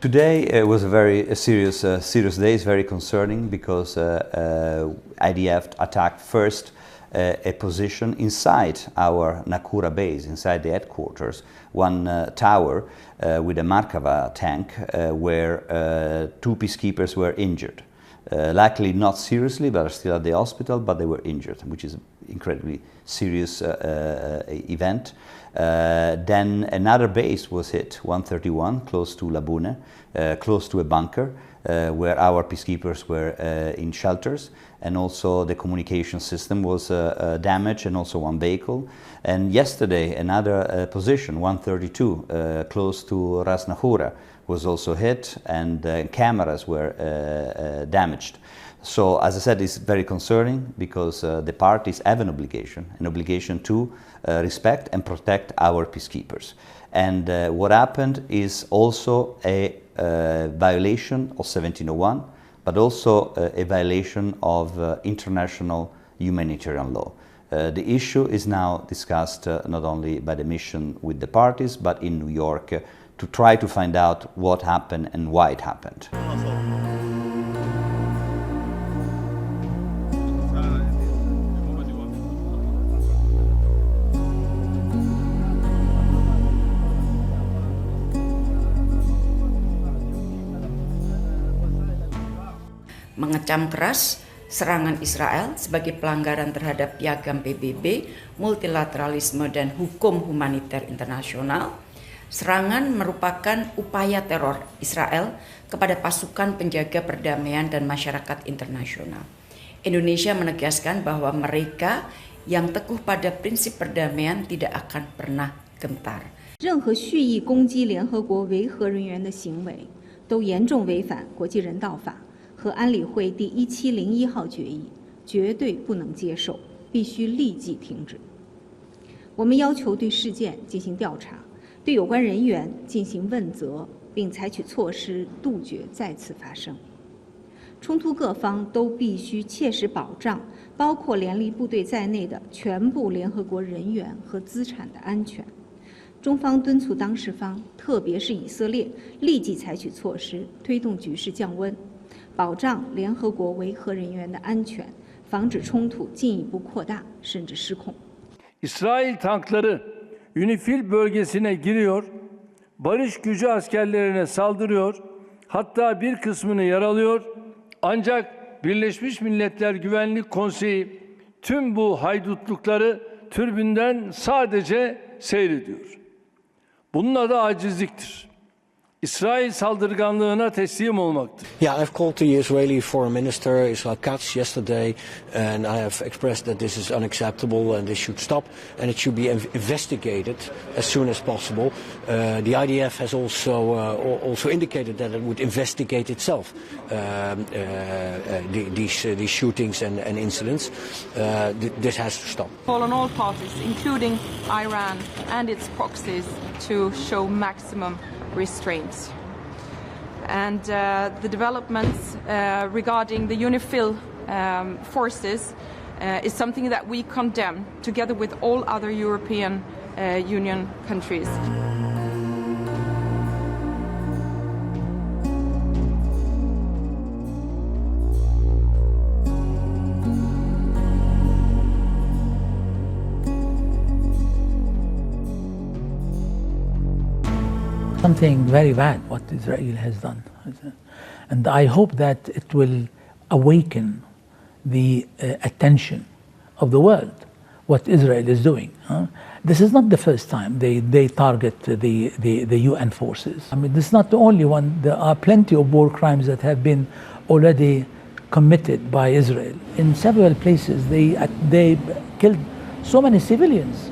Today was a very serious day. It's very concerning because IDF attacked first a position inside our Nakura base, inside the headquarters, one tower with a Markava tank where two peacekeepers were injured. Luckily not seriously, but are still at the hospital, but they were injured, which is an incredibly serious event. Then another base was hit, 131, close to Labune, close to a bunker, where our peacekeepers were in shelters, and also the communication system was damaged, and also one vehicle. And yesterday another position, 132, close to Ras Nahura, was also hit, and cameras were damaged. So, as I said, it's very concerning because the parties have an obligation to respect and protect our peacekeepers. And what happened is also a violation of 1701, but also a violation of international humanitarian law. The issue is now discussed not only by the mission with the parties, but in New York to try to find out what happened and why it happened. Mengecam keras serangan Israel sebagai pelanggaran terhadap piagam PBB, multilateralisme dan hukum humaniter internasional. Serangan merupakan upaya teror Israel kepada pasukan penjaga perdamaian dan masyarakat internasional. Indonesia menegaskan bahwa mereka yang teguh pada prinsip perdamaian tidak akan pernah gentar. 任何蓄意攻击联合国维和人员的行为都严重违反国际人道法和安理会第1701号决议，绝对不能接受，必须立即停止。我们要求对事件进行调查，对有关人员进行问责，并采取措施杜绝再次发生。冲突各方都必须切实保障包括联立部队在内的全部联合国人员和资产的安全。中方敦促当事方，特别是以色列，立即采取措施，推动局势降温，保障联合国维和人员的安全，防止冲突进一步扩大甚至失控。 İsrail tankları UNIFIL bölgesine giriyor, barış gücü askerlerine saldırıyor, hatta bir kısmını yaralıyor. Ancak Birleşmiş Milletler Güvenlik Konseyi tüm bu haydutlukları türbünden sadece seyrediyor. Bunun adı acizliktir. İsrail saldırganlığına teslim olmaktır. Yeah, I've called the Israeli Foreign Minister Israel Katz yesterday, and I have expressed that this is unacceptable and this should stop, and it should be investigated as soon as possible. The IDF has also indicated that it would investigate itself these shootings and incidents. This has to stop. Call on all parties, including Iran and its proxies, to show maximum restraints. And the developments regarding the UNIFIL forces is something that we condemn together with all other European Union countries. Something very bad what Israel has done, and I hope that it will awaken the attention of the world what Israel is doing. This is not the first time they target the UN forces. I mean, this is not the only one. There are plenty of war crimes that have been already committed by Israel. In several places they killed so many civilians,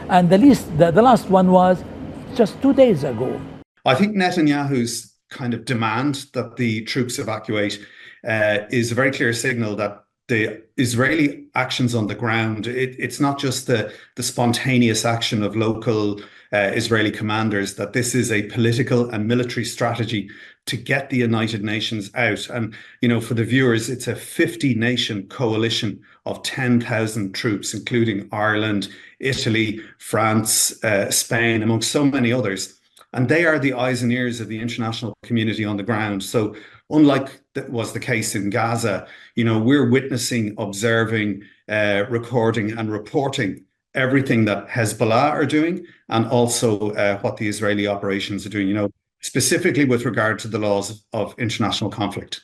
and the last one was just 2 days ago. I think Netanyahu's kind of demand that the troops evacuate is a very clear signal that the Israeli actions on the ground, it's not just the spontaneous action of local Israeli commanders, that this is a political and military strategy to get the United Nations out. And, you know, for the viewers, it's a 50-nation coalition of 10,000 troops, including Ireland, Italy, France, Spain, amongst so many others. And they are the eyes and ears of the international community on the ground. So unlike that was the case in Gaza, we're witnessing, observing, recording and reporting everything that Hezbollah are doing, and also what the Israeli operations are doing, specifically with regard to the laws of international conflict.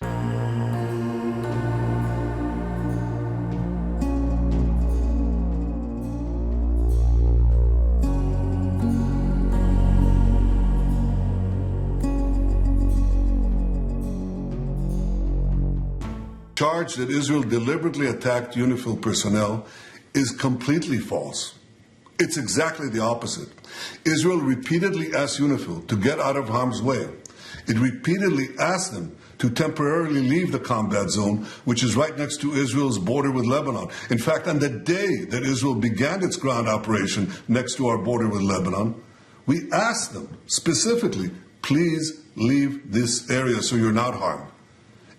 Charge that Israel deliberately attacked UNIFIL personnel is completely false. It's exactly the opposite. Israel repeatedly asked UNIFIL to get out of harm's way. It repeatedly asked them to temporarily leave the combat zone, which is right next to Israel's border with Lebanon. In fact, on the day that Israel began its ground operation next to our border with Lebanon, we asked them specifically, please leave this area so you're not harmed.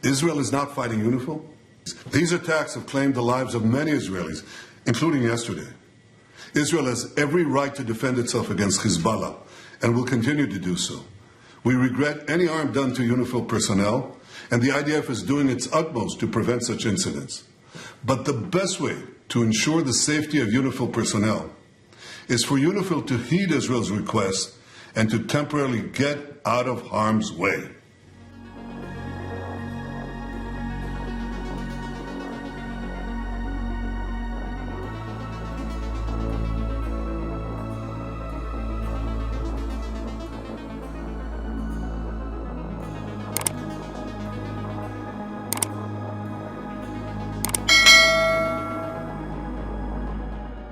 Israel is not fighting UNIFIL. These attacks have claimed the lives of many Israelis, including yesterday. Israel has every right to defend itself against Hezbollah and will continue to do so. We regret any harm done to UNIFIL personnel, and the IDF is doing its utmost to prevent such incidents. But the best way to ensure the safety of UNIFIL personnel is for UNIFIL to heed Israel's request and to temporarily get out of harm's way.